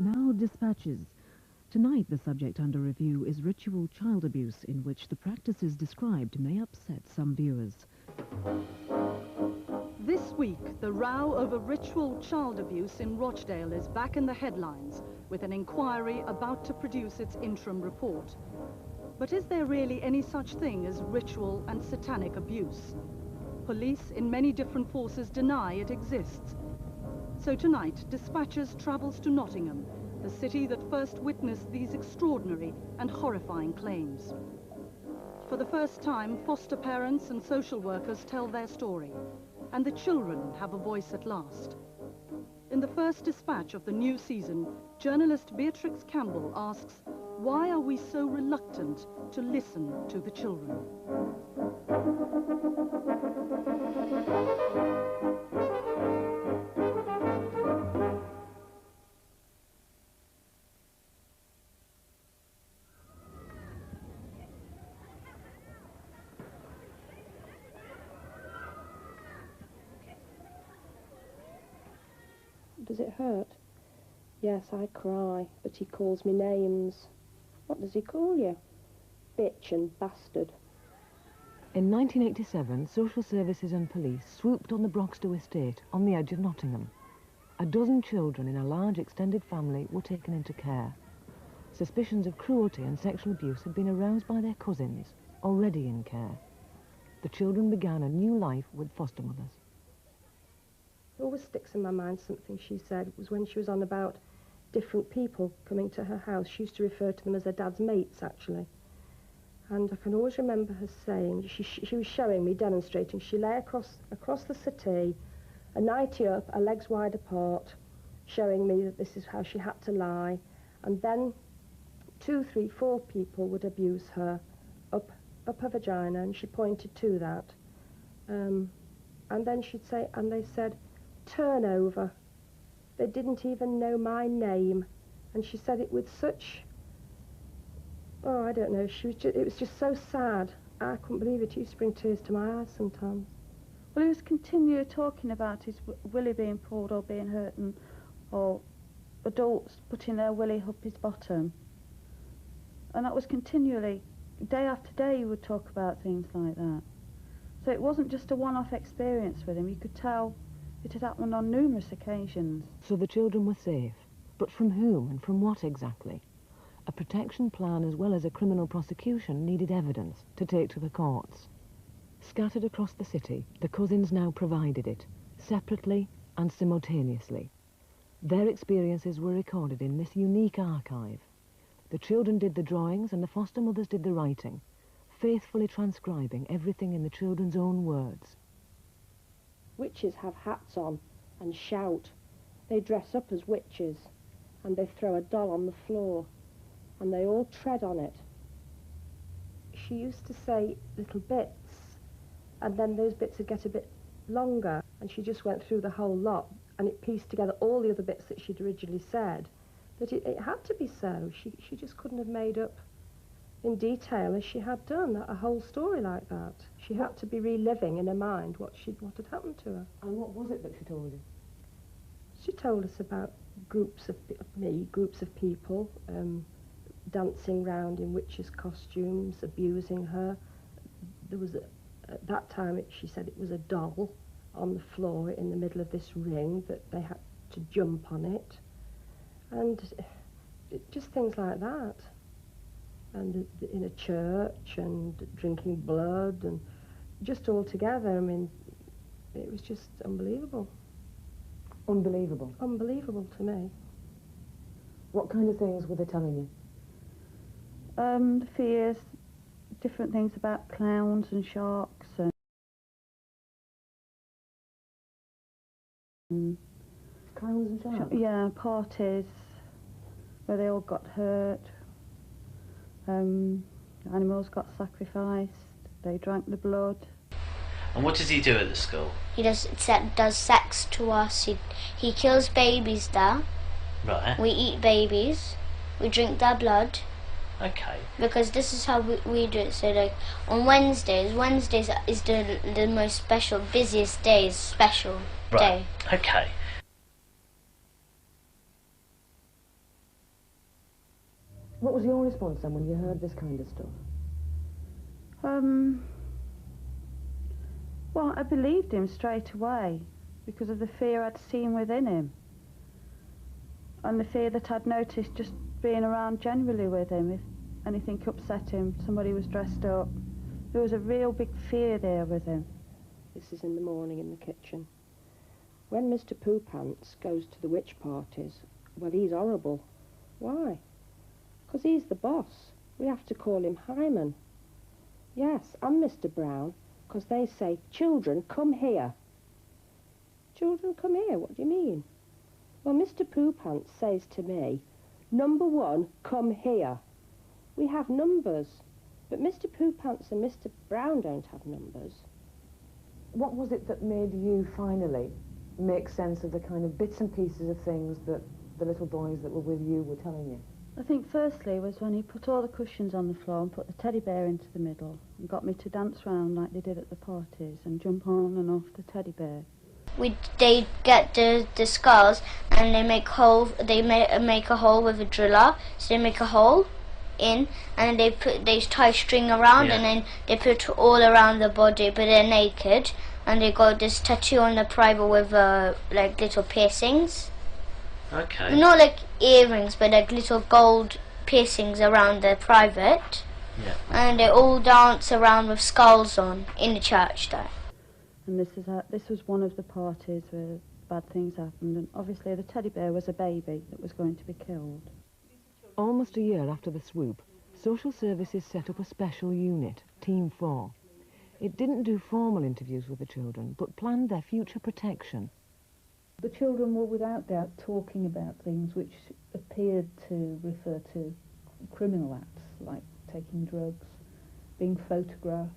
Now dispatches. Tonight the subject under review is ritual child abuse, in which the practices described may upset some viewers. This week, the row over ritual child abuse in Rochdale is back in the headlines, with an inquiry about to produce its interim report. But is there really any such thing as ritual and satanic abuse? Police in many different forces deny it exists. So tonight, Dispatches travels to Nottingham, the city that first witnessed these extraordinary and horrifying claims. For the first time, foster parents and social workers tell their story, and the children have a voice at last. In the first dispatch of the new season, journalist Beatrix Campbell asks, why are we so reluctant to listen to the children? Does it hurt? Yes, I cry, but he calls me names. What does he call you? Bitch and bastard. In 1987, social services and police swooped on the Broxtowe estate on the edge of Nottingham. A dozen children in a large extended family were taken into care. Suspicions of cruelty and sexual abuse had been aroused by their cousins, already in care. The children began a new life with foster mothers. It always sticks in my mind something she said was when she was on about different people coming to her house. She used to refer to them as her dad's mates, actually. And I can always remember her saying, she was showing me, demonstrating, she lay across the settee, a nightie up, her legs wide apart, showing me that this is how she had to lie. And then 2, 3, 4 people would abuse her up her vagina, and she pointed to that. And then she'd say, and they said, turn over. They didn't even know my name. And she said it with such, oh, I don't know, it was just so sad. I couldn't believe it. It used to bring tears to my eyes sometimes. Well, he was continually talking about his willy being pulled or being hurt, or adults putting their willy up his bottom. And that was continually, day after day, he would talk about things like that. So it wasn't just a one-off experience with him. You could tell it had happened on numerous occasions. So the children were safe. But from whom and from what exactly? A protection plan as well as a criminal prosecution needed evidence to take to the courts. Scattered across the city, the cousins now provided it, separately and simultaneously. Their experiences were recorded in this unique archive. The children did the drawings and the foster mothers did the writing, faithfully transcribing everything in the children's own words. Witches have hats on and shout. They dress up as witches, and they throw a doll on the floor, and they all tread on it. She used to say little bits, and then those bits would get a bit longer, and she just went through the whole lot, and it pieced together all the other bits that she'd originally said. But it had to be so. She just couldn't have made up in detail as she had done a whole story like that. She had to be reliving in her mind what had happened to her. And what was it that she told you? She told us about groups of people dancing round in witches' costumes, abusing her. There was at that time she said it was a doll on the floor in the middle of this ring, that they had to jump on it, and just things like that. And in a church, and drinking blood, and just all together. I mean, it was just unbelievable. Unbelievable? Unbelievable to me. What kind of things were they telling you? The fears, different things about clowns and sharks and Clowns and sharks? yeah, parties where they all got hurt. Animals got sacrificed. They drank the blood. And what does he do at the school? He does sex to us. He kills babies there. Right. We eat babies. We drink their blood. Okay. Because this is how we do it. So like on Wednesdays is the most special, busiest day, day. Okay. What was your response then when you heard this kind of stuff? Well, I believed him straight away because of the fear I'd seen within him and the fear that I'd noticed just being around generally with him. If anything upset him, somebody was dressed up, there was a real big fear there with him. This is in the morning in the kitchen. When Mr. Poo Pants goes to the witch parties, well, he's horrible. Why? Because he's the boss. We have to call him Hyman. Yes, and Mr. Brown, because they say, children, come here. Children, come here? What do you mean? Well, Mr. Poo Pants says to me, number 1, come here. We have numbers, but Mr. Poo Pants and Mr. Brown don't have numbers. What was it that made you finally make sense of the kind of bits and pieces of things that the little boys that were with you were telling you? I think firstly was when he put all the cushions on the floor and put the teddy bear into the middle and got me to dance round like they did at the parties and jump on and off the teddy bear. They get the skulls and they make make a hole with a driller. So they make a hole in and they tie string around and then they put all around the body, but they're naked and they got this tattoo on the private with like little piercings. Okay. Not like earrings, but like little gold piercings around the private. Yeah. And they all dance around with skulls on in the church there. And this was one of the parties where bad things happened, and obviously the teddy bear was a baby that was going to be killed. Almost a year after the swoop, social services set up a special unit, Team 4. It didn't do formal interviews with the children, but planned their future protection. The children were without doubt talking about things which appeared to refer to criminal acts, like taking drugs, being photographed,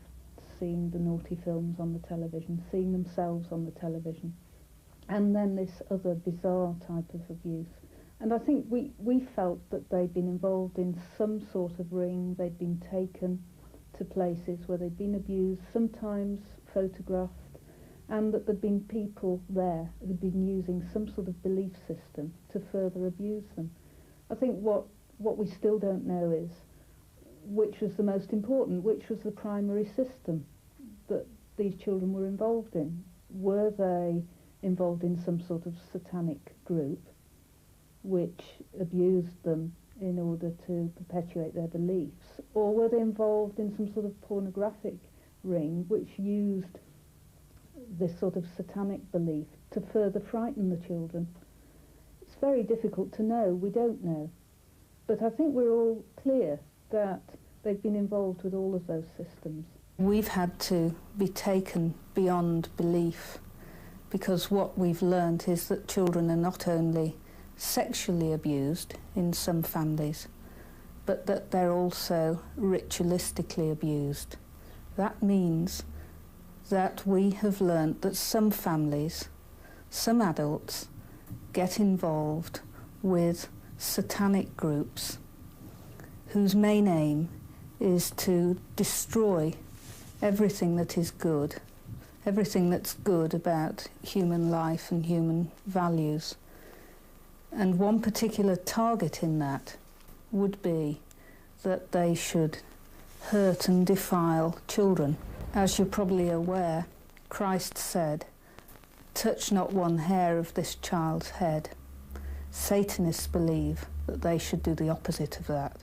seeing the naughty films on the television, seeing themselves on the television, and then this other bizarre type of abuse. And I think we felt that they'd been involved in some sort of ring, they'd been taken to places where they'd been abused, sometimes photographed, and that there'd been people there who'd been using some sort of belief system to further abuse them. I think what we still don't know is which was the most important, which was the primary system that these children were involved in. Were they involved in some sort of satanic group which abused them in order to perpetuate their beliefs, or were they involved in some sort of pornographic ring which used this sort of satanic belief to further frighten the children? It's very difficult to know, we don't know. But I think we're all clear that they've been involved with all of those systems. We've had to be taken beyond belief, because what we've learned is that children are not only sexually abused in some families, but that they're also ritualistically abused. That means that we have learnt that some families, some adults, get involved with satanic groups whose main aim is to destroy everything that is good, everything that's good about human life and human values. And one particular target in that would be that they should hurt and defile children. As you're probably aware, Christ said, "Touch not one hair of this child's head." Satanists believe that they should do the opposite of that.